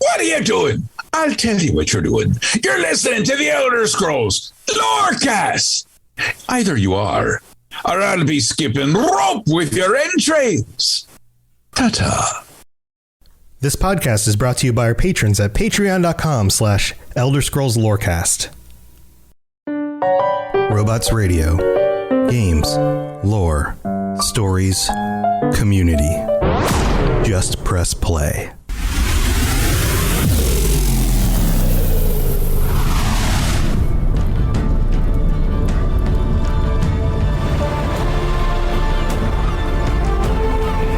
What are you doing? I'll tell you what you're doing. You're listening to the Elder Scrolls Lorecast. Either you are, or I'll be skipping rope with your entrails. Ta-ta. This podcast is brought to you by our patrons at patreon.com/Elder Scrolls Lorecast. Robots Radio. Games. Lore. Stories. Community. Just press play.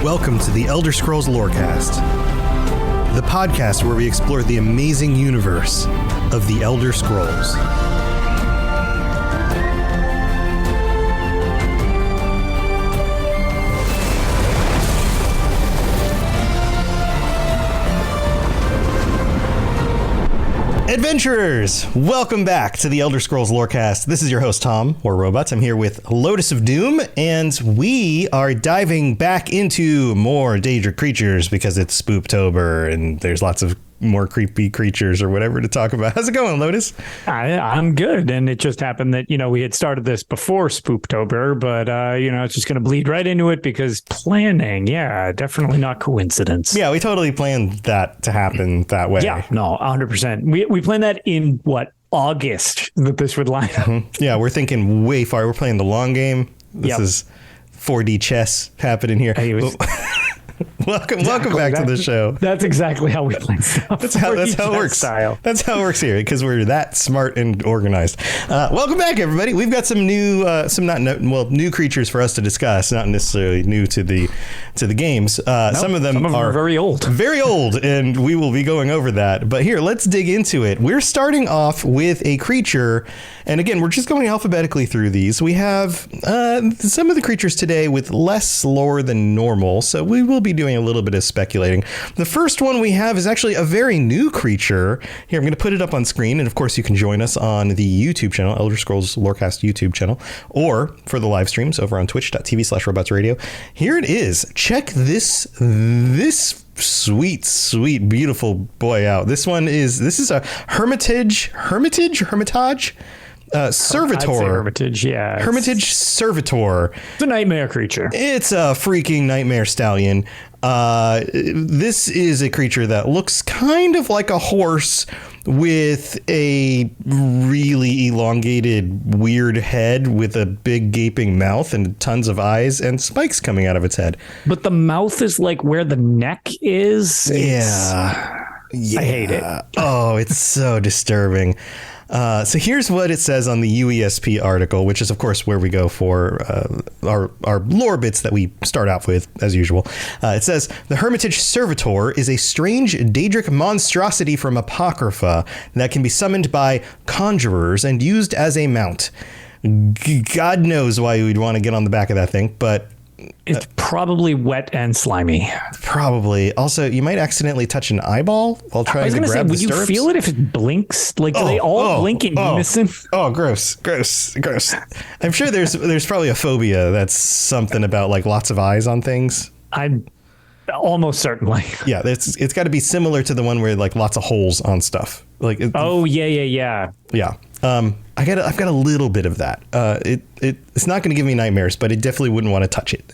Welcome to the Elder Scrolls Lorecast, the podcast where we explore the amazing universe of the Elder Scrolls. Adventurers, welcome back to the Elder Scrolls Lorecast. This is your host, Tom, or Robots. I'm here with Lotus of Doom, and we are diving back into more Daedric Creatures because it's Spooptober, and there's lots of more creepy creatures or whatever to talk about. How's it going, Lotus? I'm good, and it just happened that, we had started this before Spooptober, but, it's just going to bleed right into it because planning, definitely not coincidence. Yeah, we totally planned that to happen that way. Yeah, no, 100%. We planned that in, August, that this would line up. Mm-hmm. Yeah, we're thinking way far. We're playing the long game. This is 4D chess happening here. Welcome back to the show. That's exactly how we play stuff. That's how it works. Style. That's how it works here because we're that smart and organized. Welcome back, everybody. We've got some new, new creatures for us to discuss. Not necessarily new to the games. Some of them are very old, and we will be going over that. But here, let's dig into it. We're starting off with a creature, and again, we're just going alphabetically through these. We have some of the creatures today with less lore than normal, so we will be doing a little bit of speculating. The first one we have is actually a very new creature. Here, I'm going to put it up on screen, and of course you can join us on the YouTube channel, Elder Scrolls Lorecast YouTube channel, or for the live streams over on twitch.tv/robotsradio. Here it is. Check this sweet, beautiful boy out. This is a Hermitage Servitor. Hermitage, yeah. Hermitage Servitor. It's a nightmare creature. It's a freaking nightmare stallion. This is a creature that looks kind of like a horse with a really elongated, weird head with a big gaping mouth and tons of eyes and spikes coming out of its head. But the mouth is like where the neck is. Yeah. I hate it. Oh, it's so disturbing. So here's what it says on the UESP article, which is, of course, where we go for our lore bits that we start out with, as usual. It says, the Hermitage Servitor is a strange Daedric monstrosity from Apocrypha that can be summoned by conjurers and used as a mount. God knows why we'd want to get on the back of that thing, but... It's probably wet and slimy. Probably. Also, you might accidentally touch an eyeball while trying to grab the stirrups. Would you feel it if it blinks? Like, do they all blink in unison? Oh, gross. I'm sure there's probably a phobia that's something about like lots of eyes on things. I'm almost certainly. Yeah, it's got to be similar to the one where like lots of holes on stuff. Like. Yeah. Yeah. I've got a little bit of that. It's not going to give me nightmares, but it definitely wouldn't want to touch it.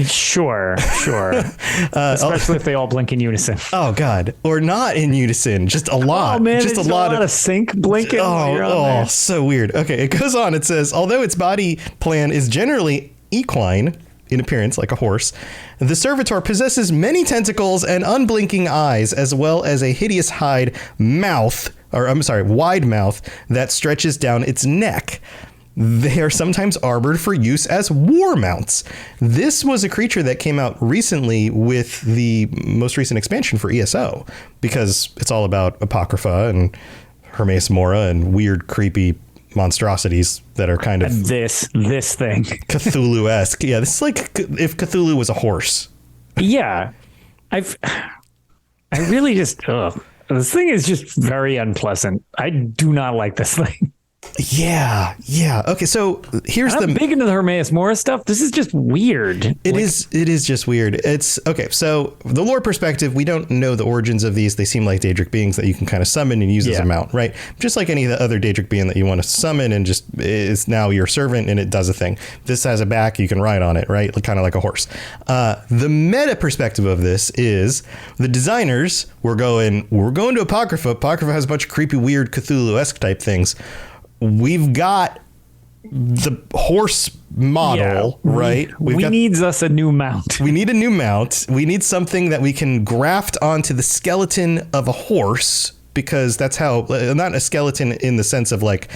Sure. Especially if they all blink in unison. Oh God, or not in unison, just a lot. Oh man, just a lot of sync blinking. Oh, so weird. Okay, it goes on. It says, although its body plan is generally equine in appearance, like a horse, the Servitor possesses many tentacles and unblinking eyes, as well as a hideous wide mouth that stretches down its neck. They are sometimes armored for use as war mounts. This was a creature that came out recently with the most recent expansion for ESO, because it's all about Apocrypha and Hermes Mora and weird, creepy monstrosities that are kind of this thing Cthulhu-esque. Yeah, this is like if Cthulhu was a horse. Yeah, I really just this thing is just very unpleasant. I do not like this thing. Yeah. Okay, so here's I'm big into the Hermitage Morris stuff. This is just weird. It is just weird. It's okay. So the lore perspective, we don't know the origins of these. They seem like Daedric beings that you can kind of summon and use as a mount, right? Just like any of the other Daedric being that you want to summon and just is now your servant and it does a thing. This has a back, you can ride on it, right? Kind of like a horse. The meta perspective of this is the designers we're going to Apocrypha. Apocrypha has a bunch of creepy, weird Cthulhu-esque type things. We've got the horse model, right? We needs us a new mount. We need a new mount. We need something that we can graft onto the skeleton of a horse, because that's how, not a skeleton in the sense of like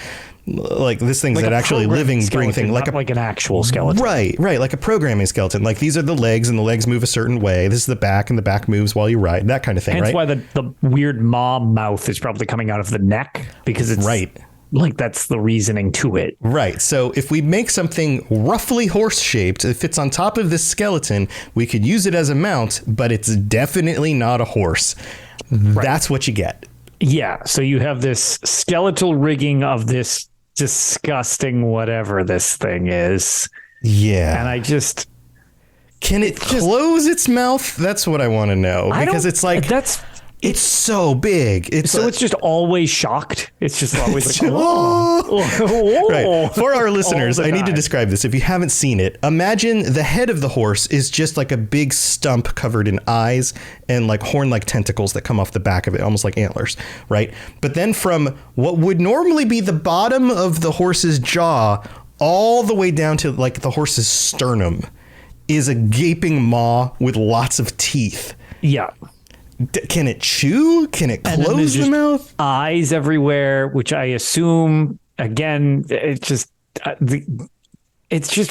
this thing's like an actually living, breathing thing, like an actual skeleton. Right. Like a programming skeleton. Like these are the legs, and the legs move a certain way. This is the back, and the back moves while you ride. That kind of thing. Hence right? why the weird maw mouth is probably coming out of the neck, because it's right. Like that's the reasoning to it. Right. So if we make something roughly horse shaped, it fits on top of this skeleton, we could use it as a mount, but it's definitely not a horse. Right. That's what you get. Yeah. So you have this skeletal rigging of this disgusting whatever this thing is. Yeah. And I just... Can it close its mouth? That's what I want to know. Because it's like... It's so big. It's just always shocked. It's just always like, Right. For our listeners, I need to describe this. If you haven't seen it, imagine the head of the horse is just like a big stump covered in eyes and like horn-like tentacles that come off the back of it, almost like antlers, right? But then from what would normally be the bottom of the horse's jaw all the way down to like the horse's sternum is a gaping maw with lots of teeth. Yeah. Can it chew? Can it close the mouth? Eyes everywhere, which I assume, again, it's just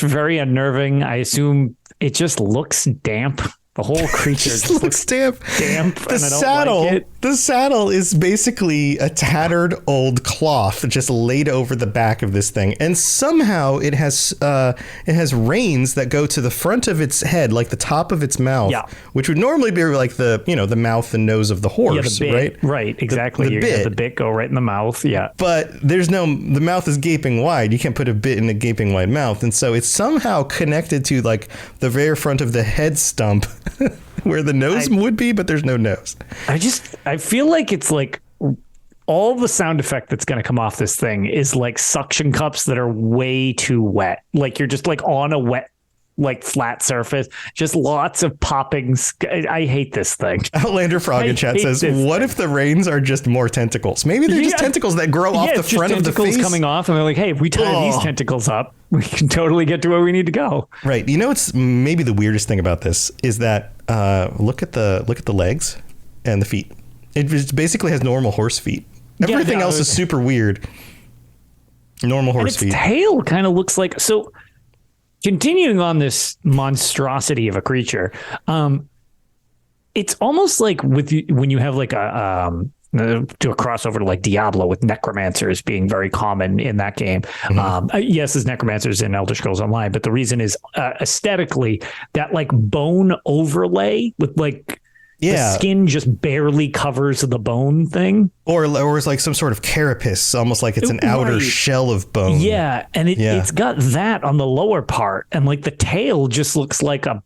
very unnerving. I assume it just looks damp. The whole creature just looks damp. The saddle is basically a tattered old cloth just laid over the back of this thing, and somehow it has reins that go to the front of its head, like the top of its mouth, which would normally be like the mouth and nose of the horse, right? Right, exactly. The bit go right in the mouth, But the mouth is gaping wide. You can't put a bit in a gaping wide mouth, and so it's somehow connected to like the very front of the head stump. Where the nose would be, but there's no nose. I feel like it's like all the sound effect that's going to come off this thing is like suction cups that are way too wet. Like you're just like on a wet, like flat surface, just lots of popping. I hate this thing. Outlander Frog in chat says, what if the reins are just more tentacles? Maybe they're just tentacles that grow off the front of the face. Tentacles coming off, and they're like, hey, if we tie these tentacles up, we can totally get to where we need to go. Right. You know what's maybe the weirdest thing about this is that look at the legs and the feet. It just basically has normal horse feet. Everything else is super weird. Normal horse feet. Its tail kind of looks like so. Continuing on this monstrosity of a creature, it's almost like when you have like a crossover to like Diablo with necromancers being very common in that game. Mm-hmm. Yes, there's necromancers in Elder Scrolls Online, but the reason is aesthetically that like bone overlay with like the skin just barely covers the bone thing. Or it's like some sort of carapace, almost like it's an outer shell of bone. Yeah, and it's got that on the lower part, and like the tail just looks like a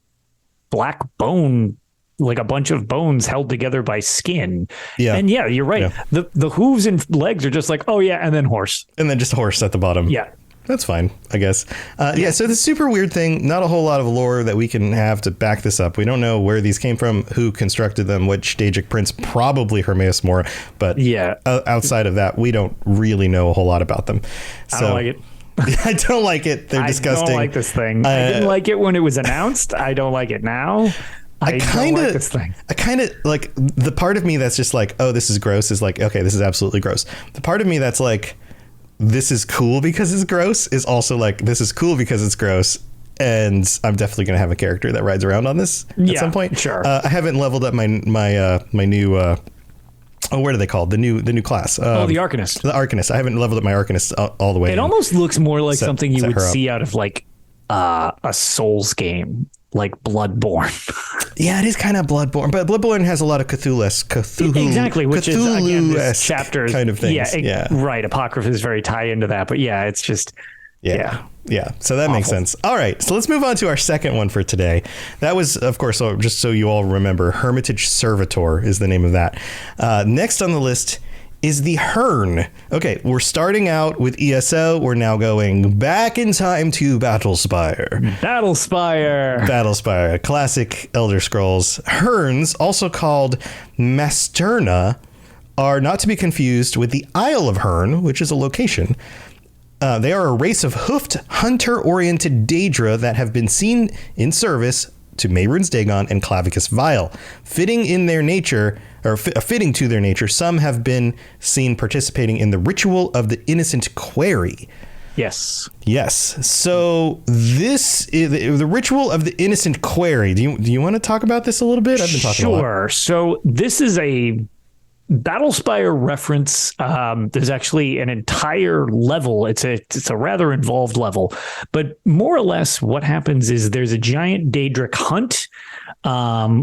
black bone, like a bunch of bones held together by skin. Yeah. And yeah, you're right. Yeah. The hooves and legs are just like, and then horse. And then just a horse at the bottom. Yeah. That's fine, I guess. So the super weird thing, not a whole lot of lore that we can have to back this up. We don't know where these came from, who constructed them, which Daedric prince, probably Hermitage Morris. But outside of that, we don't really know a whole lot about them. So, I don't like it. I don't like it. They're disgusting. I don't like this thing. I didn't like it when it was announced. I don't like it now. I don't like this thing. I kind of like the part of me that's just like, oh, this is gross is like, okay, this is absolutely gross. The part of me that's like, this is cool because it's gross is also like, this is cool because it's gross. And I'm definitely going to have a character that rides around on this at some point. Sure. I haven't leveled up my new, what are they called? The new class. The Arcanist. The Arcanist. I haven't leveled up my Arcanist all the way. It almost looks more like something you would see out of like a Souls game. like Bloodborne. Yeah, it is kind of Bloodborne, but Bloodborne has a lot of Cthulhu, exactly, which is again this chapters kind of things. Yeah, right. Apocrypha is very tied into that, but yeah, it's just yeah. So that makes sense. All right, so let's move on to our second one for today. That was, of course, so just so you all remember, Hermitage Servitor is the name of that. Next on the list is the Herne. Okay, we're starting out with ESO. We're now going back in time to Battlespire. Battlespire, classic Elder Scrolls. Hernes, also called Masterna, are not to be confused with the Isle of Herne, which is a location. They are a race of hoofed, hunter-oriented Daedra that have been seen in service to Mehrunes Dagon and Clavicus Vile. Fitting to their nature, some have been seen participating in the ritual of the innocent quarry. Yes. So this is the ritual of the innocent quarry. Do you want to talk about this a little bit? I've been talking a lot. Sure. So this is a Battlespire reference. There's actually an entire level. It's a rather involved level, but more or less what happens is there's a giant Daedric hunt,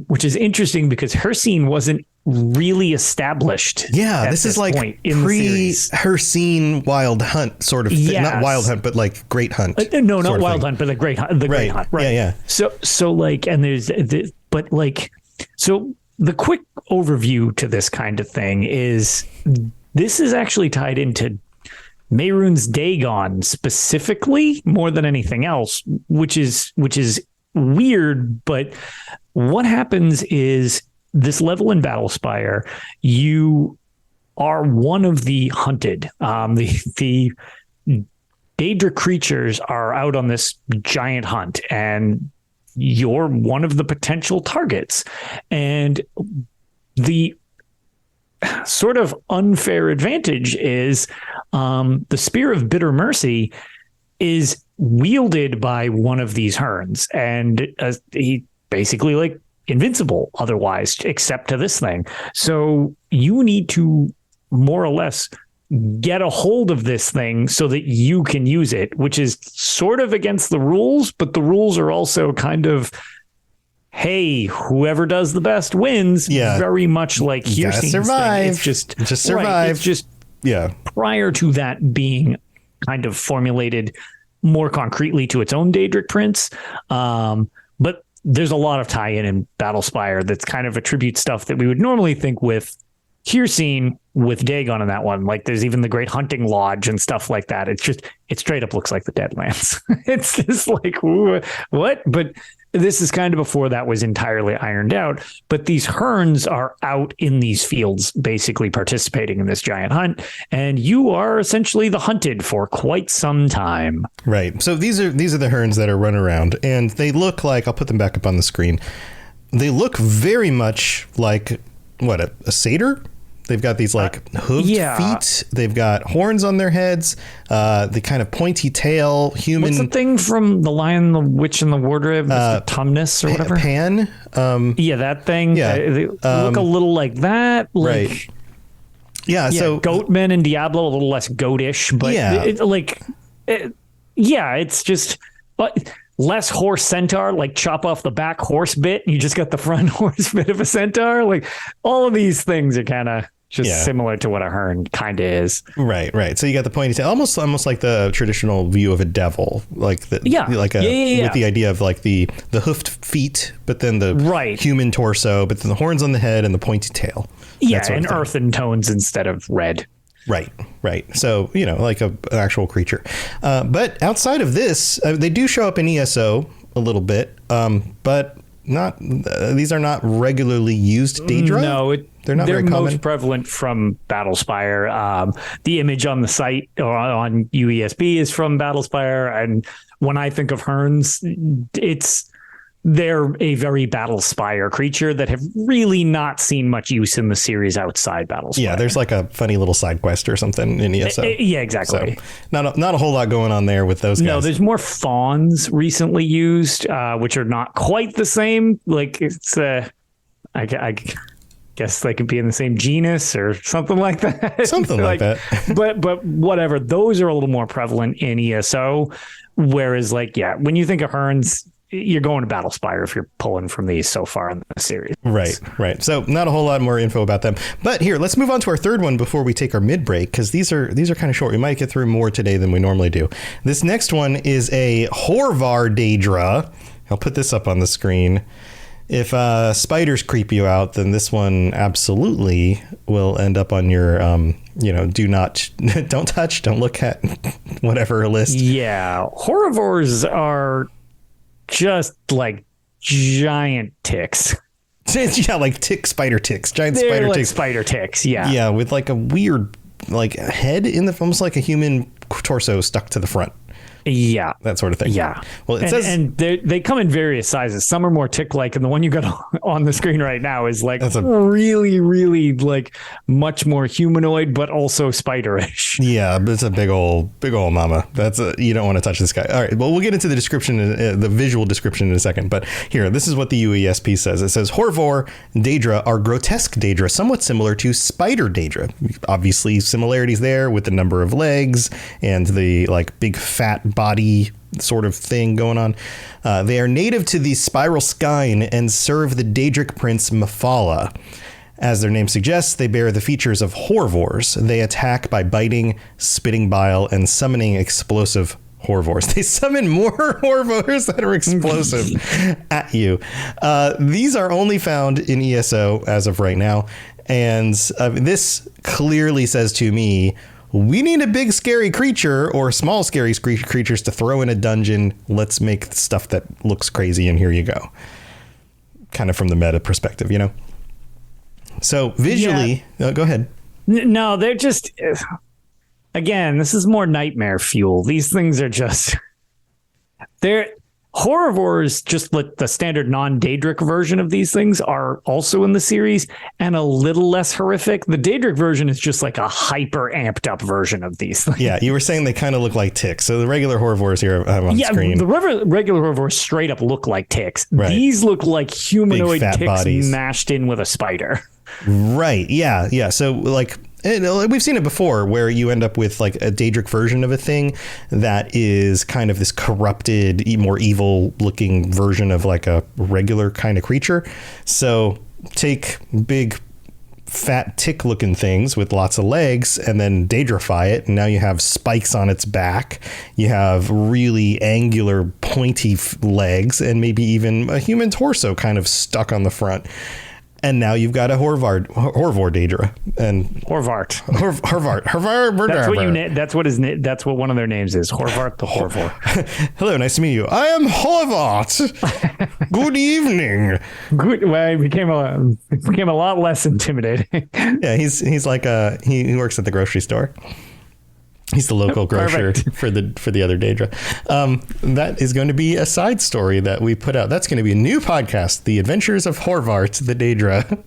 which is interesting because Hercene wasn't really established. Yeah, this is like pre-Hercene Wild Hunt sort of thing. Yes. Not Wild Hunt, but like Great Hunt. No, not Wild Hunt, but the Great Hunt. The Great Hunt, right? Yeah. So like, and there's, so the quick overview to this kind of thing is this is actually tied into Mehrunes Dagon specifically more than anything else, which is weird. But what happens is this level in Battlespire, you are one of the hunted. The Daedric creatures are out on this giant hunt, and you're one of the potential targets. And the sort of unfair advantage is the Spear of Bitter Mercy is wielded by one of these Hernes, and he basically like invincible otherwise, except to this thing. So you need to more or less get a hold of this thing so that you can use it, which is sort of against the rules, but the rules are also kind of, hey, whoever does the best wins. Yeah. Very much like here's survive. It's just survive. Right, it's just prior to that being kind of formulated more concretely to its own Daedric prince. But there's a lot of tie-in in Battlespire that's kind of attribute stuff that we would normally think with Hercene with Dagon in that one. Like there's even the Great Hunting Lodge and stuff like that. It straight up looks like the Deadlands. It's just like, what? But this is kind of before that was entirely ironed out. But these Hernes are out in these fields, basically participating in this giant hunt. And you are essentially the hunted for quite some time. Right. So these are the Hernes that are run around, and they look like, I'll put them back up on the screen. They look very much like a satyr. They've got these like hooved feet. They've got horns on their heads. The kind of pointy tail, human. What's the thing from The Lion, the Witch, and the Wardrobe? The Tumnus or whatever? Pan. That thing. Yeah. They look a little like that. Like, right. Yeah. So Goatmen and Diablo, a little less goatish, but it's just less horse centaur, like chop off the back horse bit. You just got the front horse bit of a centaur. Like all of these things are kind of just similar to what a Herne kind of is. Right. So you got the pointy tail, almost like the traditional view of a devil, with the idea of like the hoofed feet, but then the human torso, but then the horns on the head and the pointy tail. Yeah, and earthen tones instead of red. Right. So, like an actual creature. But outside of this, they do show up in ESO a little bit, but not. These are not regularly used Daedra. No, they're not very common. Most prevalent from Battlespire. The image on the site or on UESB is from Battlespire, and when I think of Hernes, they're a very Battlespire creature that have really not seen much use in the series outside Battlespire. Yeah, there's like a funny little side quest or something in ESO. Yeah, exactly. So not a whole lot going on there with those guys. No, there's more fawns recently used, which are not quite the same. Like it's I guess they could be in the same genus or something like that. Something like that. but whatever. Those are a little more prevalent in ESO. Whereas when you think of Hernes, you're going to Battle Spire if you're pulling from these so far in the series. Right. So not a whole lot more info about them. But here, let's move on to our third one before we take our mid break, because these are kind of short. We might get through more today than we normally do. This next one is a Hoarvor Daedra. I'll put this up on the screen. If spiders creep you out, then this one absolutely will end up on your, don't touch, don't look at, whatever list. Yeah, Hoarvors are just like giant ticks. Yeah, like spider ticks, giant They're spider like ticks. Spider ticks, yeah. Yeah, with like a weird like head in the, almost like a human torso stuck to the front. Yeah. That sort of thing. Yeah. Well, it says... And they come in various sizes. Some are more tick-like, and the one you got on the screen right now is like really, really like much more humanoid, but also spiderish. Yeah, but it's a big old mama. You don't want to touch this guy. All right, well, we'll get into the description, the visual description in a second. But here, this is what the UESP says. It says, Hoarvor Daedra are grotesque Daedra, somewhat similar to Spider Daedra. Obviously, similarities there with the number of legs and the like big fat body sort of thing going on. They are native to the spiral skein and serve the Daedric prince Mephala. As their name suggests, they bear the features of Hoarvors. They attack by biting, spitting bile, and summoning explosive Hoarvors. They summon more Hoarvors that are explosive at you. These are only found in ESO as of right now. And this clearly says to me, we need a big scary creature or small scary creatures to throw in a dungeon. Let's make stuff that looks crazy, and here you go. Kind of from the meta perspective, you know? So visually, go ahead. No, they're just, again, this is more nightmare fuel. These things are just, Hoarvors, just like the standard non-Daedric version of these things, are also in the series and a little less horrific. The Daedric version is just like a hyper amped up version of these things. Yeah, you were saying they kind of look like ticks. So the regular Hoarvors here I have on screen. The regular Hoarvors straight up look like ticks. Right. These look like humanoid Big, fat ticks bodies. mashed in with a spider. Right. Yeah. So like, we've seen it before where you end up with like a Daedric version of a thing that is kind of this corrupted, more evil looking version of like a regular kind of creature. So take big fat tick looking things with lots of legs and then Daedrify it. And now you have spikes on its back. You have really angular pointy legs and maybe even a human torso kind of stuck on the front. And now you've got a Hoarvor Daedra and Hoarvort. That's what one of their names is. Hoarvort the Hoarvor. Hello, nice to meet you. I am Hoarvort. Good evening. Good. Well, it became a lot less intimidating. Yeah, he's like he works at the grocery store. He's the local grocer for the other Daedra. That is going to be a side story that we put out. That's going to be a new podcast, The Adventures of Hoarvort the Daedra.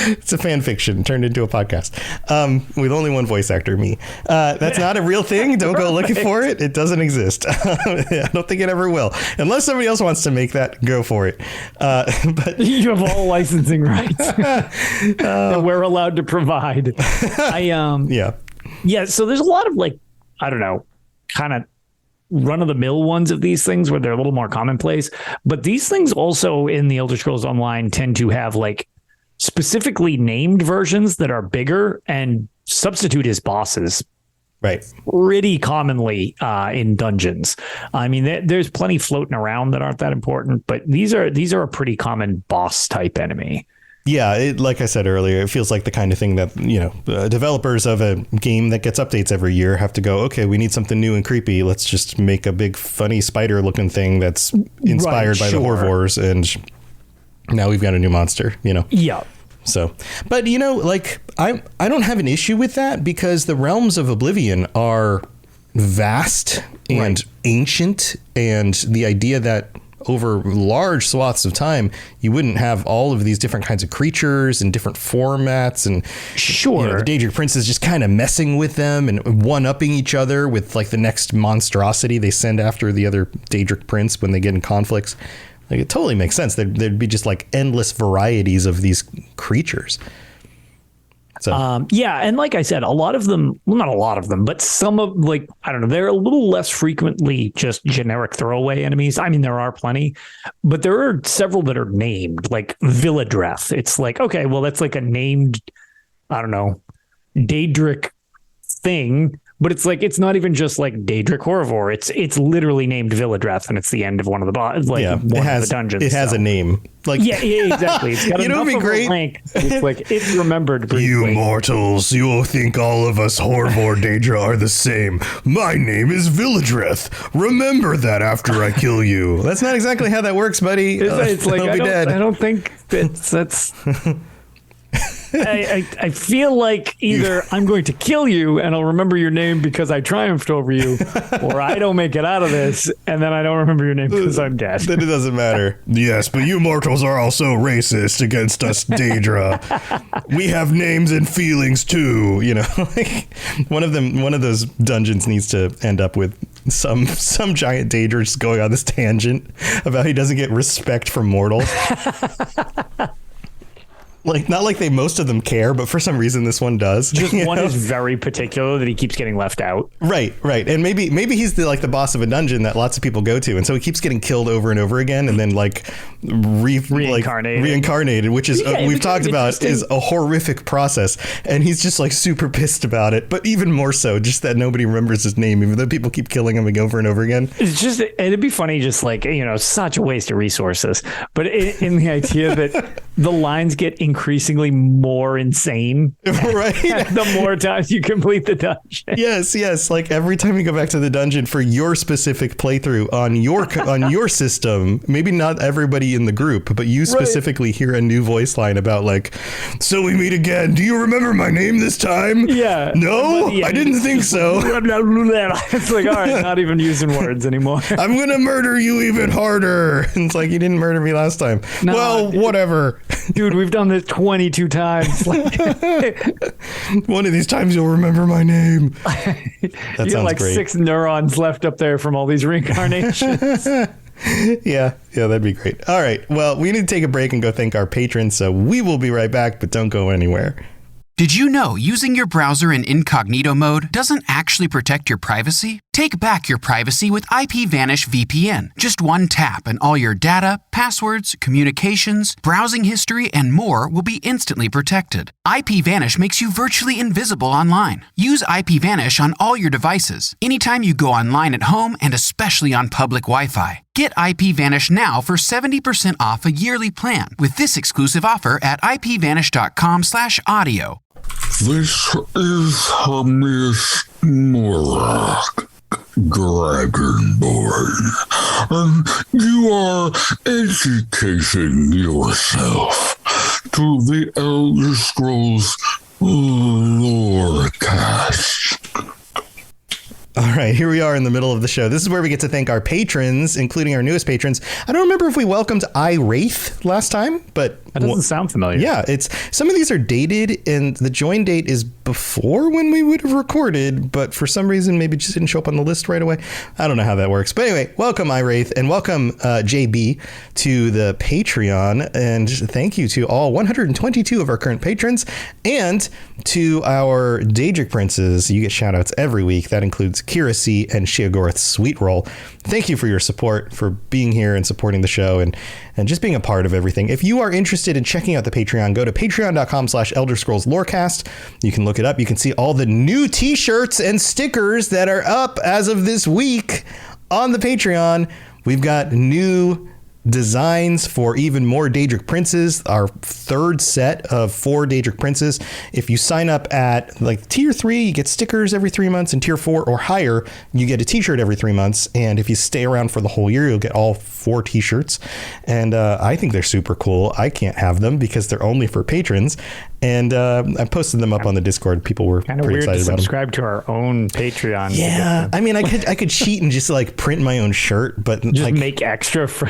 It's a fan fiction turned into a podcast with only one voice actor, me. That's not a real thing. Don't go looking for it. It doesn't exist. I don't think it ever will. Unless somebody else wants to make that, go for it. But you have all licensing rights that we're allowed to provide. Yeah. So there's a lot of like, I don't know, kind of run of the mill ones of these things where they're a little more commonplace. But these things also in the Elder Scrolls Online tend to have like specifically named versions that are bigger and substitute as bosses. Right. Pretty commonly in dungeons. I mean, there's plenty floating around that aren't that important, but these are a pretty common boss type enemy. Yeah, like I said earlier, it feels like the kind of thing that, developers of a game that gets updates every year have to go, okay, we need something new and creepy. Let's just make a big, funny spider-looking thing that's inspired by the Hoarvors, and now we've got a new monster, Yeah. So, but I don't have an issue with that because the realms of Oblivion are vast and ancient, and the idea that over large swaths of time you wouldn't have all of these different kinds of creatures and different formats, and the Daedric princes just kind of messing with them and one-upping each other with like the next monstrosity they send after the other Daedric prince when they get in conflicts. Like, it totally makes sense. There'd be just like endless varieties of these creatures. So yeah, and like I said, a lot of them, well, not a lot of them, but some of, like, I don't know, they're a little less frequently just generic throwaway enemies. I mean, there are plenty, but there are several that are named, like Villadreth. It's like, okay, well, that's like a named, I don't know, Daedric thing, but it's like, it's not even just like Daedric Hoarvor. It's literally named Villadreth, and it's the end of one of the one of the dungeons. It has a name. Like, yeah, exactly. It's got you know, enough it'd be of great. a rank. It's like, it's remembered briefly. You mortals, you will think all of us Hoarvor Daedra are the same. My name is Villadreth. Remember that after I kill you. That's not exactly how that works, buddy. It's like, They'll be dead. I don't think that's I feel like either I'm going to kill you and I'll remember your name because I triumphed over you, or I don't make it out of this and then I don't remember your name because I'm dead. Then it doesn't matter. Yes, but you mortals are also racist against us Daedra. We have names and feelings too. You know, like one of those dungeons needs to end up with some giant Daedra just going on this tangent about he doesn't get respect from mortals. Like, not like most of them care, but for some reason this one does. Just one is very particular that he keeps getting left out. Right. And maybe he's the boss of a dungeon that lots of people go to, and so he keeps getting killed over and over again, and then reincarnated, which is we've talked about is a horrific process, and he's just like super pissed about it. But even more so, just that nobody remembers his name, even though people keep killing him over and over again. It's just, it'd be funny, just like, you know, such a waste of resources, but in the idea that the lines get increasingly more insane, right? The more times you complete the dungeon. Yes. Like every time you go back to the dungeon for your specific playthrough on your system, maybe not everybody in the group, but you specifically hear a new voice line about like, so we meet again. Do you remember my name this time? Yeah. No, I didn't think so. It's like, all right, not even using words anymore. I'm gonna murder you even harder. And it's like, you didn't murder me last time. No, well, whatever. Dude, we've done this 22 times. One of these times you'll remember my name. That you got like great. 6 neurons left up there from all these reincarnations. Yeah, that'd be great. All right, well, we need to take a break and go thank our patrons, so we will be right back, but don't go anywhere. Did you know using your browser in incognito mode doesn't actually protect your privacy? Take back your privacy with IPVanish VPN. Just one tap and all your data, passwords, communications, browsing history, and more will be instantly protected. IPVanish makes you virtually invisible online. Use IPVanish on all your devices, anytime you go online at home, and especially on public Wi-Fi. Get IPVanish now for 70% off a yearly plan with this exclusive offer at ipvanish.com/audio. This is Hamish Morak, Dragonborn, and you are educating yourself to the Elder Scrolls Lorecast. All right, here we are in the middle of the show. This is where we get to thank our patrons, including our newest patrons. I don't remember if we welcomed Wraith last time, but That doesn't sound familiar. yeah, it's some of these are dated, and the join date is before when we would have recorded, but for some reason maybe just didn't show up on the list right away. I don't know how that works, but anyway, welcome Wraith, and welcome JB to the Patreon, and thank you to all 122 of our current patrons, and to our Daedric Princes. You get shout outs every week. That includes Kira C and Shiagorth Sweetroll. Thank you for your support, for being here and supporting the show, and just being a part of everything. If you are interested in checking out the Patreon, go to patreon.com/Elder Scrolls Lorecast. You can look it up. You can see all the new t-shirts and stickers that are up as of this week on the Patreon. We've got new designs for even more Daedric Princes, our third set of 4 Daedric Princes. If you sign up at like tier 3, you get stickers every 3 months, and tier 4 or higher, you get a t-shirt every 3 months. And if you stay around for the whole year, you'll get all 4 t-shirts. And I think they're super cool. I can't have them because they're only for patrons. And I posted them up on the Discord. People were Kind of pretty weird to excited about them. subscribe to our own Patreon. Yeah, I mean, I could cheat and just like print my own shirt, but Just like, make extra for...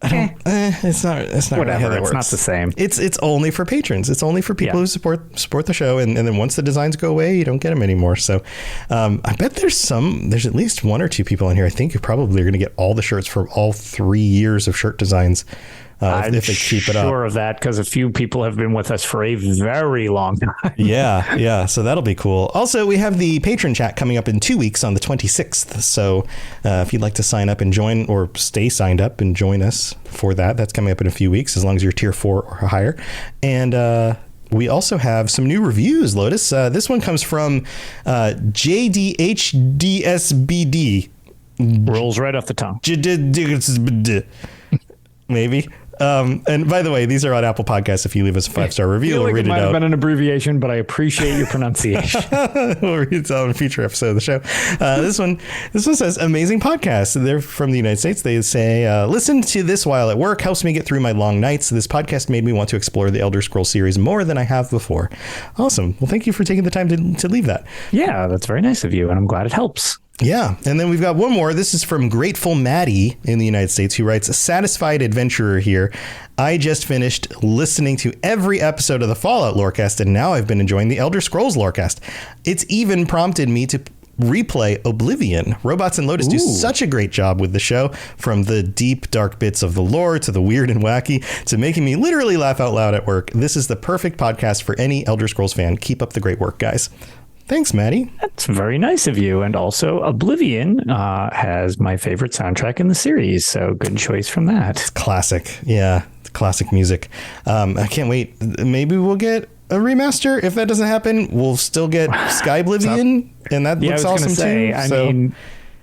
it's not really how Whatever, that it's works. not the same. It's only for patrons. It's only for people who support the show, and then once the designs go away, you don't get them anymore. So I bet there's at least 1 or 2 people in here, I think, who probably are going to get all the shirts for all 3 years of shirt designs if they keep it up. Sure of that, because a few people have been with us for a very long time. Yeah. So that'll be cool. Also, we have the patron chat coming up in 2 weeks on the 26th. So if you'd like to sign up and join, or stay signed up and join us for that, that's coming up in a few weeks, as long as you're tier 4 or higher. And we also have some new reviews, Lotus. This one comes from JDHDSBD. Rolls right off the tongue. Maybe. And by the way, these are on Apple Podcasts. If you leave us a 5-star review, we'll read it out. It might have been an abbreviation, but I appreciate your pronunciation. We'll read it out in a future episode of the show. This one says, amazing podcast. They're from the United States. They say, listen to this while at work. Helps me get through my long nights. This podcast made me want to explore the Elder Scrolls series more than I have before. Awesome. Well, thank you for taking the time to leave that. Yeah, that's very nice of you, and I'm glad it helps. Yeah. And then we've got one more. This is from Grateful Maddie in the United States, who writes, satisfied adventurer here. I just finished listening to every episode of the Fallout Lorecast, and now I've been enjoying the Elder Scrolls Lorecast. It's even prompted me to replay Oblivion. Robots and Lotus do such a great job with the show, from the deep, dark bits of the lore to the weird and wacky to making me literally laugh out loud at work. This is the perfect podcast for any Elder Scrolls fan. Keep up the great work, guys. Thanks, Maddie. That's very nice of you. And also, Oblivion has my favorite soundtrack in the series, so good choice from that. It's classic. Yeah, it's classic music. I can't wait. Maybe we'll get a remaster. If that doesn't happen, we'll still get Skyblivion, and that looks awesome too. I mean,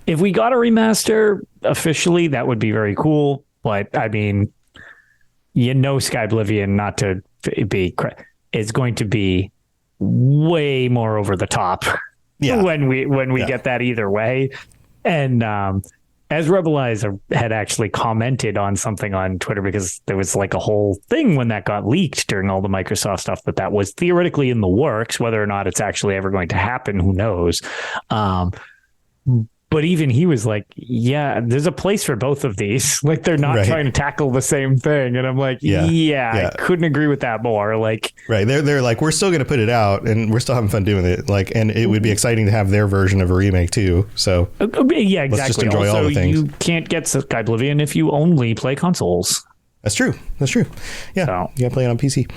if we got a remaster officially, that would be very cool. But I mean, Skyblivion, not to be, is going to be way more over the top when we get that either way. And as Rebel Eyes had actually commented on something on Twitter, because there was like a whole thing when that got leaked during all the Microsoft stuff that was theoretically in the works. Whether or not it's actually ever going to happen, who knows? But even he was like, yeah, there's a place for both of these. Like, they're not trying to tackle the same thing. And I'm like, I couldn't agree with that more. Like, They're like, we're still going to put it out and we're still having fun doing it. Like, and it would be exciting to have their version of a remake too. So yeah, exactly. Let's just enjoy also, all the things. You can't get Skyblivion if you only play consoles. That's true. Yeah, So. you gotta play it on PC.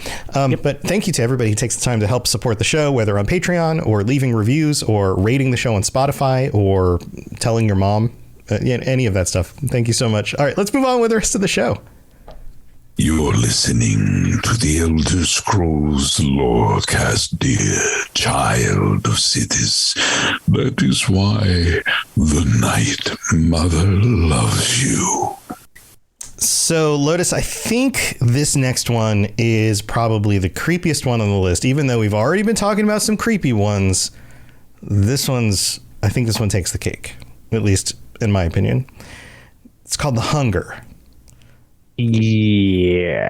But thank you to everybody who takes the time to help support the show, whether on Patreon or leaving reviews or rating the show on Spotify or telling your mom, any of that stuff. Thank you so much. All right, let's move on with the rest of the show. You're listening to the Elder Scrolls Lorecast, dear child of cities. That is why the Night Mother loves you. So, Lotus, I think this next one is probably the creepiest one on the list. Even though we've already been talking about some creepy ones, I think this one takes the cake, at least in my opinion. It's called The Hunger. Yeah.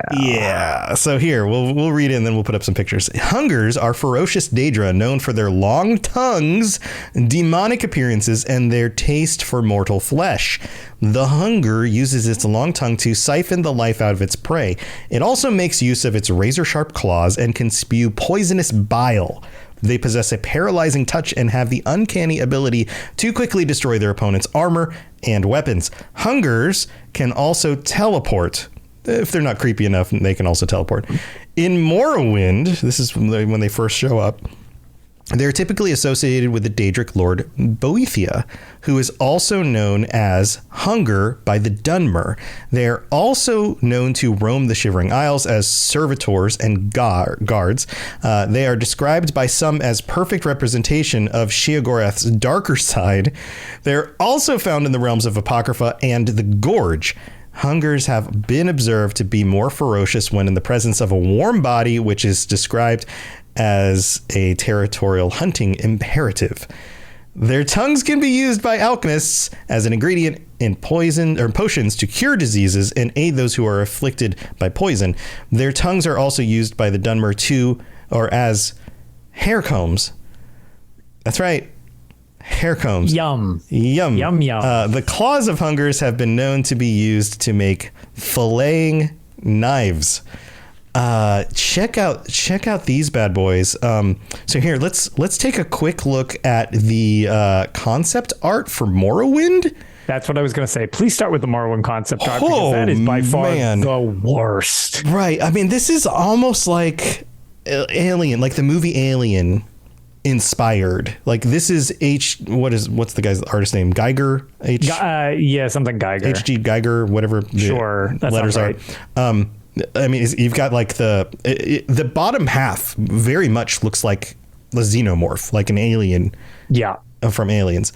So here, we'll read it and then we'll put up some pictures. Hungers are ferocious Daedra known for their long tongues, demonic appearances, and their taste for mortal flesh. The Hunger uses its long tongue to siphon the life out of its prey. It also makes use of its razor-sharp claws and can spew poisonous bile. They possess a paralyzing touch and have the uncanny ability to quickly destroy their opponent's armor and weapons. Hungers can also teleport. If they're not creepy enough, they can also teleport. In Morrowind, this is when they first show up, they're typically associated with the Daedric Lord Boethia, who is also known as Hunger by the Dunmer. They're also known to roam the Shivering Isles as servitors and guards. They are described by some as perfect representation of Sheogorath's darker side. They're also found in the realms of Apocrypha and the Gorge. Hungers have been observed to be more ferocious when in the presence of a warm body, which is described as a territorial hunting imperative. Their tongues can be used by alchemists as an ingredient in poison or potions to cure diseases and aid those who are afflicted by poison. Their tongues are also used by the Dunmer as hair combs. That's right. Hair combs. Yum. The claws of Hungers have been known to be used to make filleting knives. Check out these bad boys. So here, let's take a quick look at the concept art for Morrowind. That's what I was going to say. Please start with the Morrowind concept art because that is by far the worst. Right. I mean, this is almost like Alien, like the movie Alien inspired. Like this is what's the guy's artist name? Geiger? Something Geiger. H.G. Geiger, whatever the letters are. I mean, you've got like the bottom half very much looks like a xenomorph, like an alien. Yeah. From Aliens.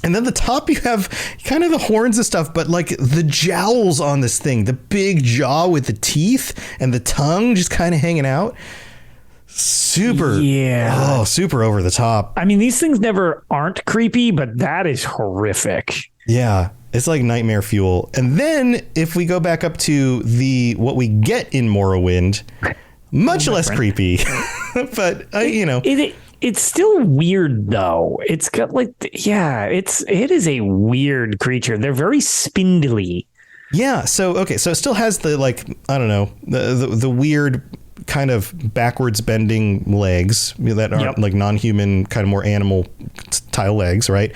And then the top, you have kind of the horns and stuff, but like the jowls on this thing, the big jaw with the teeth and the tongue just kind of hanging out. Super over the top. I mean, these things never aren't creepy, but that is horrific. Yeah, it's like nightmare fuel. And then if we go back up to what we get in Morrowind, much less creepy, but It's still weird though. It's got like, it is a weird creature. They're very spindly. Yeah. So it still has the, like, I don't know, the weird kind of backwards bending legs that aren't like non-human, kind of more animal style legs, right?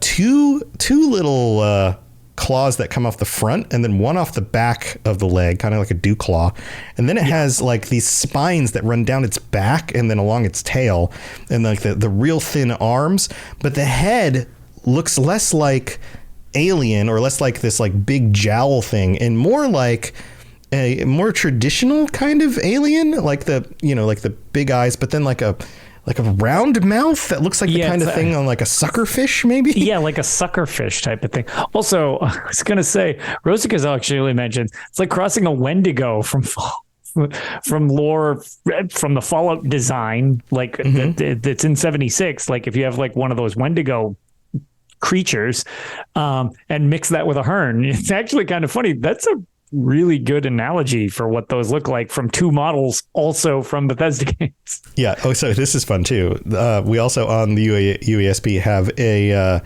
Two little claws that come off the front and then one off the back of the leg, kind of like a dew claw. And then it has like these spines that run down its back and then along its tail and like the real thin arms. But the head looks less like alien or less like this like big jowl thing and more like a more traditional kind of alien, like the big eyes, but then like a round mouth that looks like the kind of thing on like a suckerfish, maybe. Yeah, like a suckerfish type of thing. Also, I was going to say, Rosica's actually mentioned it's like crossing a Wendigo from lore, from the Fallout design, like that's in 76. Like if you have like one of those Wendigo creatures and mix that with a Herne, it's actually kind of funny. That's a really good analogy for what those look like from two models also from Bethesda games. Yeah. Oh, so this is fun too. We also on the UESP have a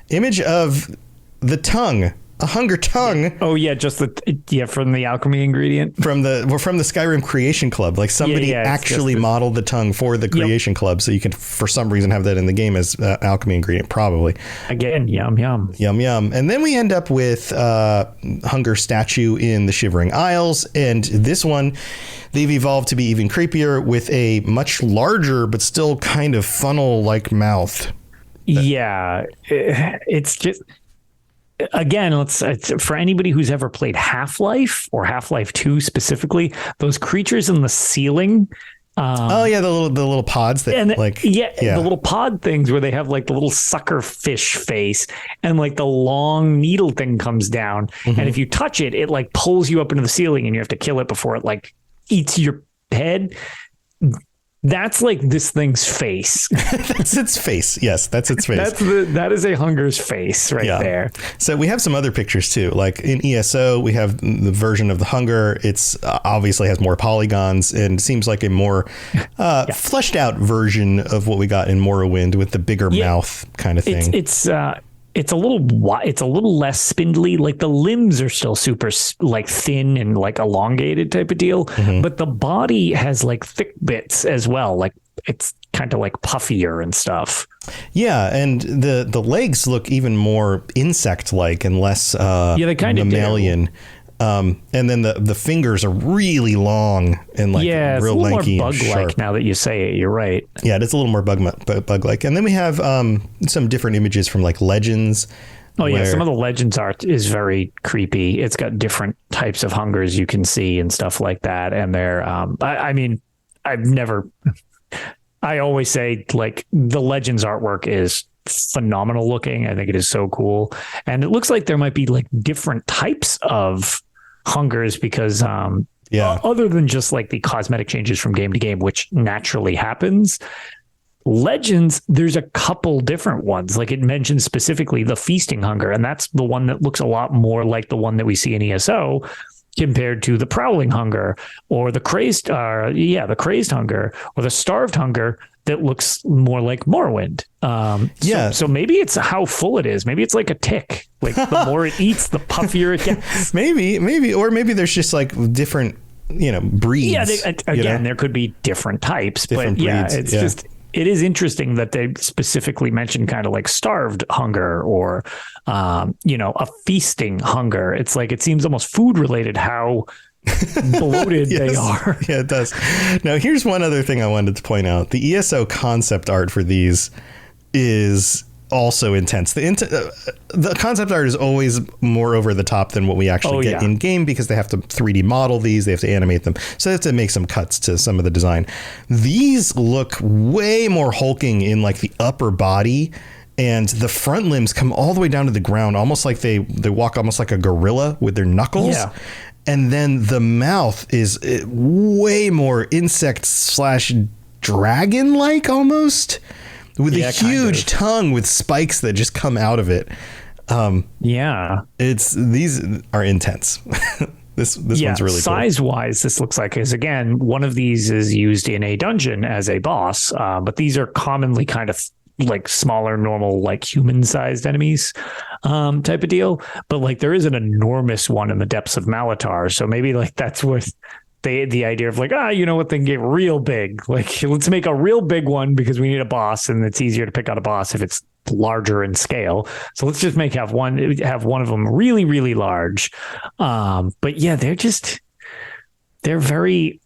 image of the tongue, a hunger tongue. Oh yeah, just from the alchemy ingredient from the Skyrim Creation Club. Like somebody actually modeled the tongue for the Creation Club, so you can for some reason have that in the game as alchemy ingredient. Probably. Again, yum. And then we end up with hunger statue in the Shivering Isles, and this one they've evolved to be even creepier with a much larger but still kind of funnel like mouth. Yeah, it's just. Again, for anybody who's ever played Half-Life or Half-Life 2 specifically, those creatures in the ceiling. The little pods that the little pod things where they have like the little sucker fish face and like the long needle thing comes down. And if you touch it, it like pulls you up into the ceiling and you have to kill it before it like eats your head. That's like this thing's face. That's its face. Yes, that's its face. That is a hunger's face right there. So we have some other pictures too. Like in ESO, we have the version of the hunger. It's obviously has more polygons and seems like a more fleshed out version of what we got in Morrowind with the bigger mouth kind of thing. It's a little less spindly. Like the limbs are still super like thin and like elongated type of deal, but the body has like thick bits as well. Like it's kind of like puffier and stuff. Yeah, and the legs look even more insect-like and less they kind of mammalian. And then the fingers are really long and like real lanky and sharp. More bug-like now that you say it. You're right. Yeah, it's a little more bug-like. And then we have some different images from like Legends. Oh yeah, some of the Legends art is very creepy. It's got different types of hungers you can see and stuff like that. And they're, I always say like the Legends artwork is phenomenal looking. I think it is so cool. And it looks like there might be like different types of hungers because other than just like the cosmetic changes from game to game, which naturally happens, Legends, there's a couple different ones. Like it mentions specifically the feasting hunger, and that's the one that looks a lot more like the one that we see in ESO compared to the prowling hunger or the crazed hunger or the starved hunger that looks more like Morrowind. So maybe it's how full it is. Maybe it's like a tick. Like the more it eats, the puffier it gets. maybe, or maybe there's just like different, breeds. Yeah, there could be different types, but breeds, it's just it is interesting that they specifically mention kind of like starved hunger or, a feasting hunger. It's like, it seems almost food related how bloated they are. Yeah, it does. Now, here's one other thing I wanted to point out. The ESO concept art for these is also intense. The concept art is always more over the top than what we actually get in game, because they have to 3D model these, they have to animate them, so they have to make some cuts to some of the design. These look way more hulking in like the upper body, and the front limbs come all the way down to the ground, almost like they walk almost like a gorilla with their knuckles. Yeah. And then the mouth is way more insect/dragon-like almost, with a huge tongue with spikes that just come out of it. These are intense. This one's really cool. Size-wise, this looks like is, again, one of these is used in a dungeon as a boss, but these are commonly kind of like smaller, normal, like human-sized enemies type of deal. But like there is an enormous one in the depths of Malatar, so maybe like that's what the idea of like, they can get real big. Like, let's make a real big one because we need a boss, and it's easier to pick out a boss if it's larger in scale. So let's just have one of them really, really large. But yeah, they're very,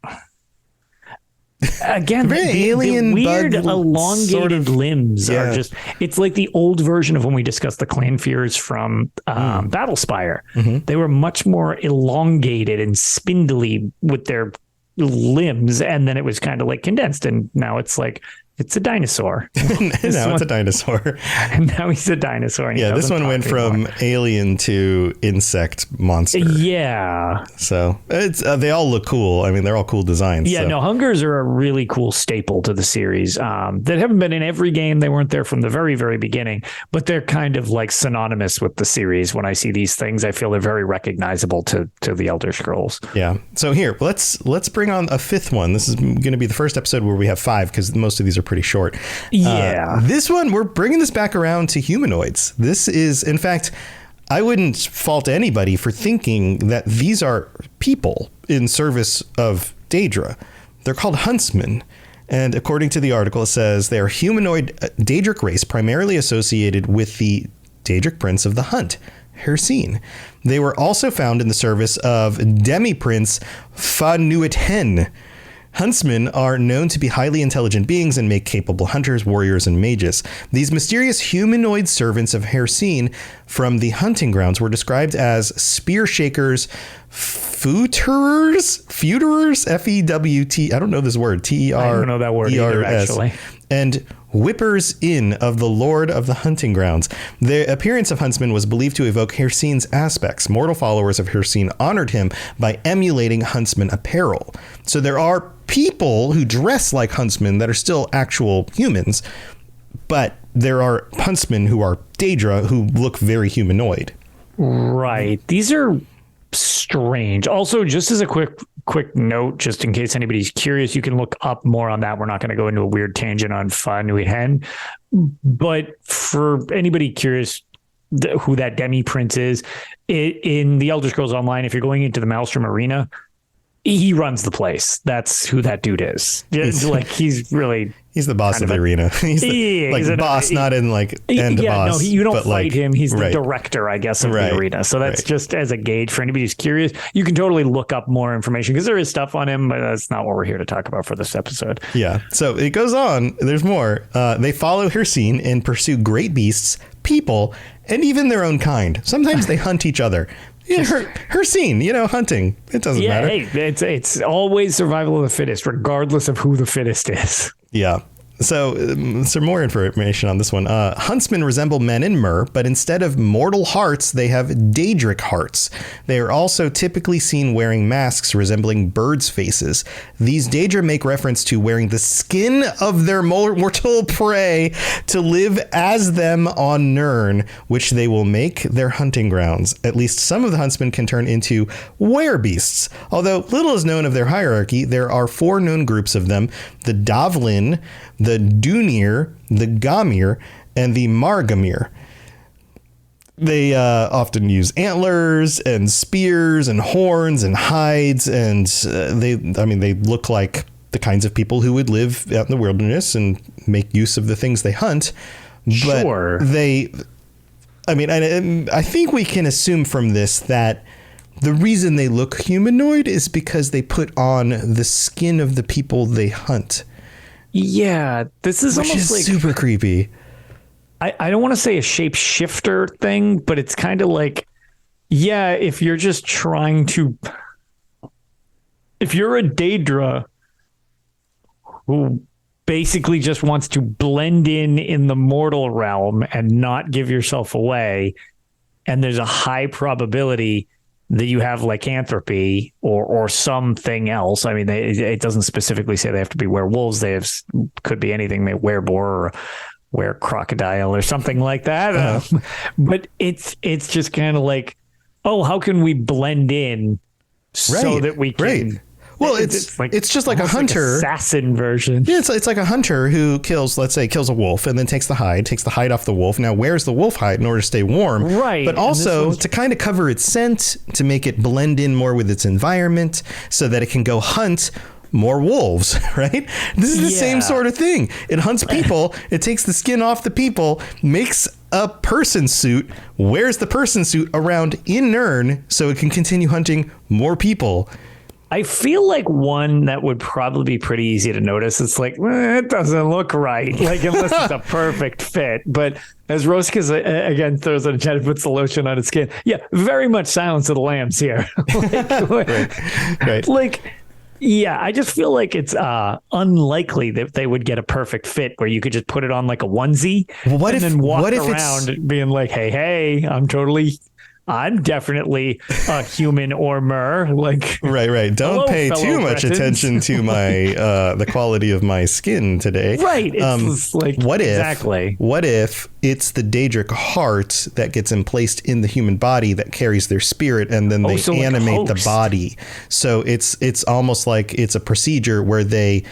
again, very alien, the weird bug, elongated sort of, limbs are just, it's like the old version of when we discussed the clan fears from Battlespire. Mm-hmm. They were much more elongated and spindly with their limbs, and then it was kind of like condensed, and now it's like it's a dinosaur. It's a dinosaur. And now he's a dinosaur. And this one went from alien to insect monster. Yeah. So it's they all look cool. I mean, they're all cool designs. Yeah, hungers are a really cool staple to the series that haven't been in every game. They weren't there from the very, very beginning, but they're kind of like synonymous with the series. When I see these things, I feel they're very recognizable to the Elder Scrolls. Yeah. So here, let's bring on a fifth one. This is going to be the first episode where we have 5, because most of these are pretty short. This one, we're bringing this back around to humanoids. This is, in fact, I wouldn't fault anybody for thinking that these are people in service of Daedra. They're called Huntsmen. And according to the article, it says they are humanoid Daedric race primarily associated with the Daedric Prince of the Hunt, Herne. They were also found in the service of Demi-Prince Fa-Nuit-Hen. Huntsmen are known to be highly intelligent beings and make capable hunters, warriors, and mages. These mysterious humanoid servants of Herne from the hunting grounds were described as spear shakers, feuterers, F-E-W-T, I don't know this word, T-E-R-E-R-S. I don't know that word either, actually. And whippers in of the Lord of the Hunting Grounds. The appearance of Huntsman was believed to evoke Herne's aspects. Mortal followers of Herne honored him by emulating Huntsman apparel. So there are people who dress like Huntsmen that are still actual humans, but there are Huntsmen who are Daedra who look very humanoid. Right. These are strange. Also, just as a quick note, just in case anybody's curious, you can look up more on that. We're not going to go into a weird tangent on Fa-Nuit-Hen, but for anybody curious who that Demi-Prince is, in the Elder Scrolls Online, if you're going into the Maelstrom Arena, he runs the place. That's who that dude is. He's the boss of the arena. He's the boss, not in like end boss. No, you don't fight him. He's the director, I guess, of the arena. So that's just as a gauge for anybody who's curious. You can totally look up more information because there is stuff on him, but that's not what we're here to talk about for this episode. Yeah. So it goes on. There's more. They follow Herne and pursue great beasts, people, and even their own kind. Sometimes they hunt each other. Yeah, her scene, hunting. It doesn't matter. Hey, it's always survival of the fittest, regardless of who the fittest is. Yeah. So some more information on this one. Huntsmen resemble men in Myr, but instead of mortal hearts, they have Daedric hearts. They are also typically seen wearing masks resembling birds' faces. These Daedra make reference to wearing the skin of their mortal prey to live as them on Nirn, which they will make their hunting grounds. At least some of the huntsmen can turn into werebeasts. Although little is known of their hierarchy, there are 4 known groups of them: the Davlin, the Dunir, the Gamir, and the Margamir. They often use antlers and spears and horns and hides, and they look like the kinds of people who would live out in the wilderness and make use of the things they hunt. But Sure. I think we can assume from this that the reason they look humanoid is because they put on the skin of the people they hunt. Yeah, this is Which almost is like super creepy. I don't want to say a shapeshifter thing, but it's kind of like, yeah, if you're a Daedra who basically just wants to blend in the mortal realm and not give yourself away, and there's a high probability that you have lycanthropy or something else. I mean, it doesn't specifically say they have to be werewolves. Could be anything, maybe wereboar or were-crocodile or something like that. But it's just kind of like, oh, how can we blend in so that we can... Right. Well, it's just like a hunter, assassin version. Yeah, it's like a hunter who kills a wolf and then takes the hide off the wolf. Now wears the wolf hide in order to stay warm, right? But also to kind of cover its scent, to make it blend in more with its environment, so that it can go hunt more wolves. Right? This is the same sort of thing. It hunts people. It takes the skin off the people, makes a person suit, wears the person suit around in Nirn, so it can continue hunting more people. I feel like one that would probably be pretty easy to notice. It's like, it doesn't look right. Like, unless it's a perfect fit. But as Roskas again throws on a chat and puts the lotion on its skin. Yeah, very much Silence of the Lambs here. Right. Like, yeah, I just feel like it's unlikely that they would get a perfect fit where you could just put it on like a onesie then walk around being like, hey, I'm definitely a human or mer. Like, right. Don't pay too much attention to my the quality of my skin today. Right. It's like, what if it's the Daedric heart that gets emplaced in the human body that carries their spirit, and then they animate the body. So it's almost like it's a procedure where they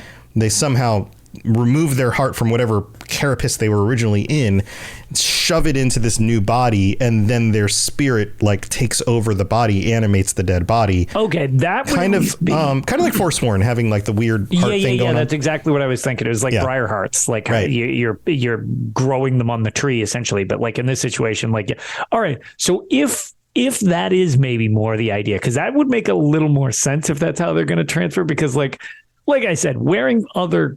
somehow remove their heart from whatever carapace they were originally in, shove it into this new body, and then their spirit like takes over the body, animates the dead body. Okay, that would kind of like Forsworn having like the weird heart thing going on. That's exactly what I was thinking. It was like briar hearts, like you're growing them on the tree essentially. But like in this situation, like, all right, so if that is maybe more the idea, because that would make a little more sense if that's how they're going to transfer. Because like I said, wearing other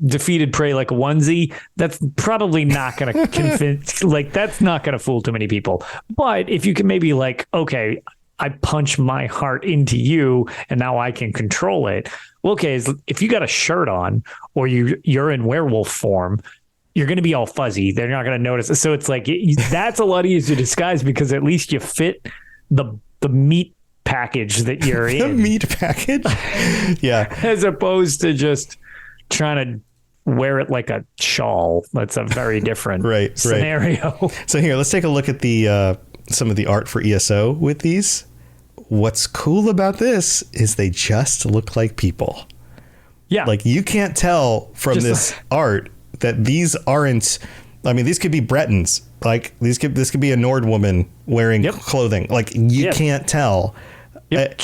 defeated prey like a onesie, that's probably not going to convince, like, that's not going to fool too many people. But if you can maybe like, okay, I punch my heart into you and now I can control it. Well, okay, if you got a shirt on or you're in werewolf form, you're going to be all fuzzy. They're not going to notice. So it's like, that's a lot easier to disguise, because at least you fit the meat package that you're in. The meat package? Yeah. As opposed to just trying to wear it like a shawl. That's a very different scenario. Right. So here, let's take a look at the some of the art for ESO with these. What's cool about this is they just look like people. Yeah. Like, you can't tell from this art that these aren't, I mean, these could be Bretons. Like, this could be a Nord woman wearing clothing. Like, you can't tell. Yep,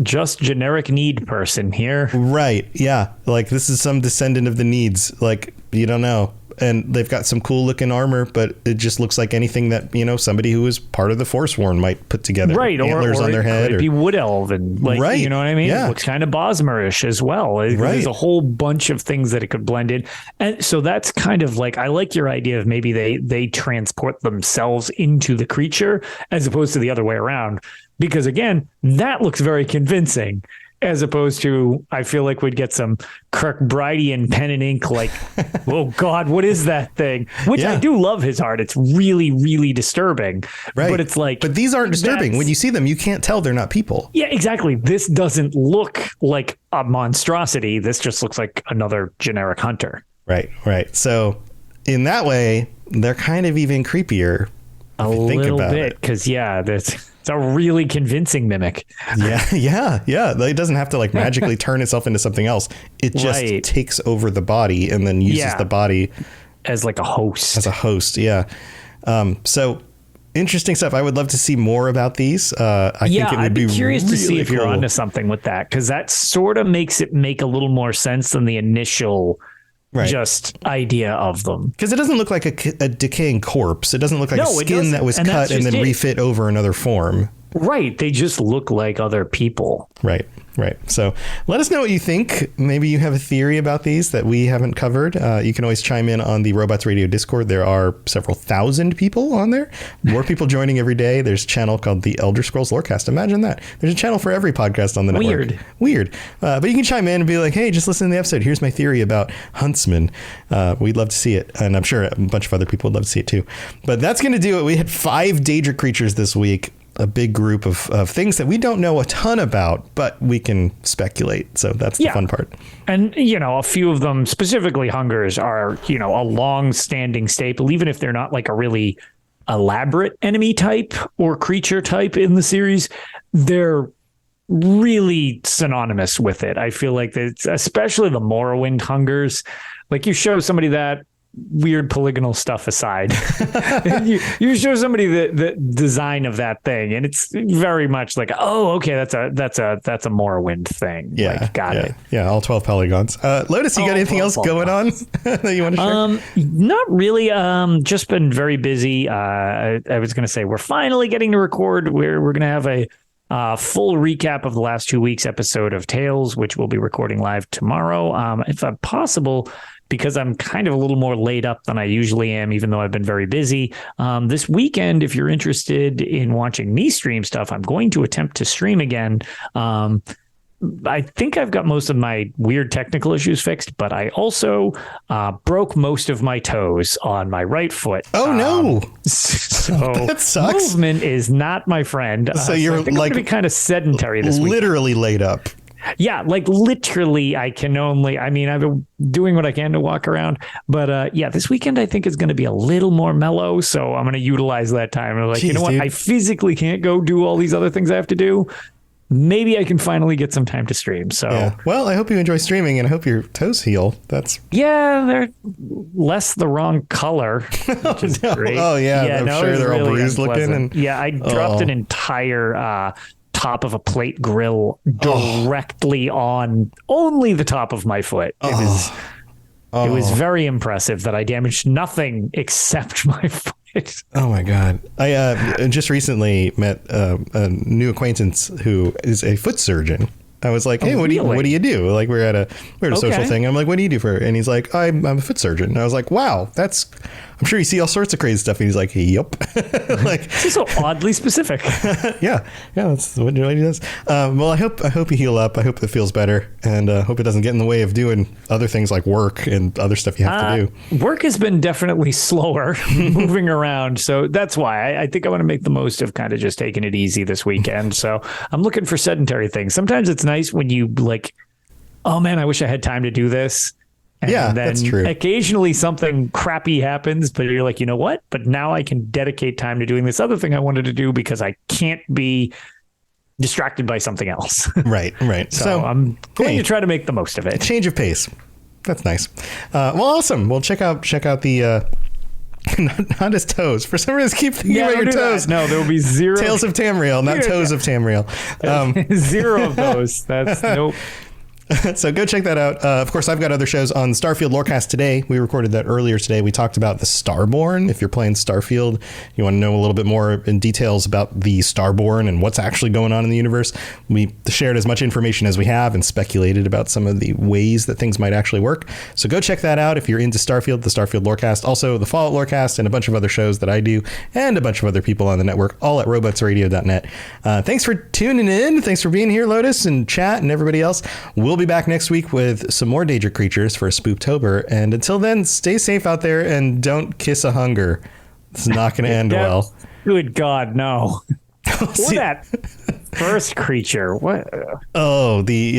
just generic need person here. Right. Yeah. Like, this is some descendant of the Needs. Like, you don't know. And they've got some cool looking armor, but it just looks like anything that, you know, somebody who was part of the Forsworn might put together. Right. Antlers on their head. Could be wood elven. Like, you know what I mean? Yeah. It looks kind of Bosmerish as well. There's a whole bunch of things that it could blend in. And so that's kind of like, I like your idea of maybe they transport themselves into the creature as opposed to the other way around. Because again, that looks very convincing, as opposed to, I feel like we'd get some Kirkbridean pen and ink, like, oh God, what is that thing? Which I do love his art. It's really, really disturbing. Right. But it's like, but these aren't disturbing. When you see them, you can't tell they're not people. Yeah, exactly. This doesn't look like a monstrosity. This just looks like another generic hunter. Right. So in that way, they're kind of even creepier. A little bit, because it's a really convincing mimic. Yeah. It doesn't have to like magically turn itself into something else. It just takes over the body and then uses the body as like a host. Yeah. So interesting stuff. I would love to see more about these. I think it would be curious really to see if you're cool. onto something with that, because that sort of makes it make a little more sense than the initial just idea of them. Because it doesn't look like a decaying corpse. It doesn't look like a skin that was cut and then refit over another form. Right. They just look like other people. Right. So let us know what you think. Maybe you have a theory about these that we haven't covered. You can always chime in on the Robots Radio Discord. There are several thousand people on there. More people joining every day. There's a channel called the Elder Scrolls Lorecast. Imagine that. There's a channel for every podcast on the network. Weird. But you can chime in and be like, hey, just listen to the episode. Here's my theory about Huntsman. We'd love to see it. And I'm sure a bunch of other people would love to see it too. But that's going to do it. We had 5 Daedric creatures this week. A big group of things that we don't know a ton about, but we can speculate. So that's the fun part. And, a few of them, specifically hungers, are, a long-standing staple, even if they're not like a really elaborate enemy type or creature type in the series. They're really synonymous with it. I feel like that, especially the Morrowind hungers, like you show somebody that, weird polygonal stuff aside, you show somebody the design of that thing, and it's very much like, oh, okay, that's a Morrowind thing. Yeah, like, got it. Yeah, all 12 polygons. Lotus, you got anything else going on that you want to share? Not really. Just been very busy. I was going to say we're finally getting to record. We're going to have a full recap of the last 2 weeks episode of Tales, which we'll be recording live tomorrow, if possible, because I'm kind of a little more laid up than I usually am, even though I've been very busy. This weekend, if you're interested in watching me stream stuff, I'm going to attempt to stream again. I think I've got most of my weird technical issues fixed, but I also broke most of my toes on my right foot. Oh, no. So that sucks. Movement is not my friend. So you're I'm going to be kind of sedentary this week. Literally laid up. Yeah, like literally I've been doing what I can to walk around. But this weekend I think is going to be a little more mellow. So I'm going to utilize that time. I'm like, Jeez, you know what? Dude. I physically can't go do all these other things I have to do. Maybe I can finally get some time to stream. So, yeah. Well, I hope you enjoy streaming and I hope your toes heal. they're less the wrong color, which is great. Oh, yeah. I'm sure they're all bruised looking. And I dropped an entire top of a plate grill directly on only the top of my foot. It was very impressive that I damaged nothing except my foot. Oh my God. I just recently met a new acquaintance who is a foot surgeon. I was like, hey, what do you do? Like we're at a social thing. I'm like, what do you do for? And he's like, I'm a foot surgeon. And I was like, wow, I'm sure you see all sorts of crazy stuff. And he's like, yep. Like, it's so oddly specific. Yeah, that's what he does. Well, I hope you heal up. I hope it feels better, and hope it doesn't get in the way of doing other things like work and other stuff you have to do. Work has been definitely slower moving around, so that's why I think I want to make the most of kind of just taking it easy this weekend. So I'm looking for sedentary things. Sometimes it's nice when you like, oh man, I wish I had time to do this. And then that's true. Occasionally something crappy happens, but you're like, you know what? But now I can dedicate time to doing this other thing I wanted to do because I can't be distracted by something else. Right. So I'm going to try to make the most of it. Change of pace. That's nice. Well, awesome. Well, check out the not his toes. For some reason, I keep thinking about your toes. No, there will be zero. Tales of Tamriel, not toes of Tamriel. Zero of those. That's nope. So go check that out. Of course, I've got other shows on Starfield Lorecast today. We recorded that earlier today. We talked about the Starborn. If you're playing Starfield, you want to know a little bit more in details about the Starborn and what's actually going on in the universe. We shared as much information as we have and speculated about some of the ways that things might actually work. So go check that out if you're into Starfield, the Starfield Lorecast, also the Fallout Lorecast, and a bunch of other shows that I do, and a bunch of other people on the network, all at robotsradio.net. Thanks for tuning in. Thanks for being here, Lotus, and chat, and everybody else. We'll be back next week with some more Daedric creatures for Spooktober. And until then, stay safe out there and don't kiss a hunger. It's not going to end well. Good God, no. What that first creature? What? Oh, the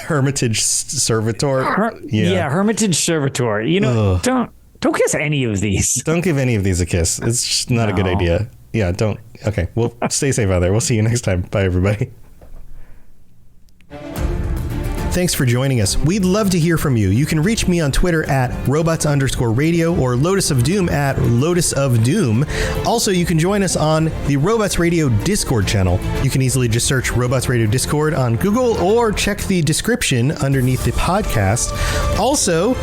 Hermitage Servitor. Hermitage Servitor. You know, don't kiss any of these. Don't give any of these a kiss. It's just not a good idea. Yeah, don't. Okay, well, stay safe out there. We'll see you next time. Bye, everybody. thanks for joining us. We'd love to hear from you. You can reach me on Twitter at robots_radio or Lotus of Doom at Lotus of Doom. Also, you can join us on the Robots Radio Discord channel. You can easily just search Robots Radio Discord on Google or check the description underneath the podcast. Also,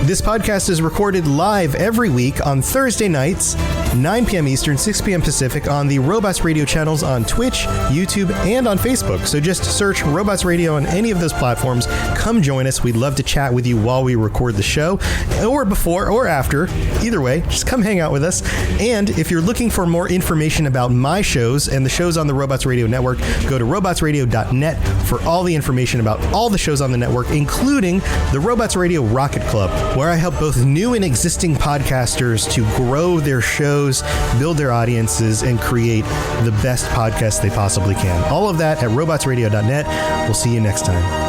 this podcast is recorded live every week on Thursday nights, 9 p.m. Eastern, 6 p.m. Pacific on the Robots Radio channels on Twitch, YouTube, and on Facebook. So just search Robots Radio on any of those platforms. Come join us. We'd love to chat with you while we record the show, or before or after. Either way, just come hang out with us. And if you're looking for more information about my shows and the shows on the Robots Radio Network, go to robotsradio.net for all the information about all the shows on the network, including the Robots Radio Rocket Club, where I help both new and existing podcasters to grow their shows, build their audiences, and create the best podcast they possibly can. All of that at robotsradio.net. We'll see you next time.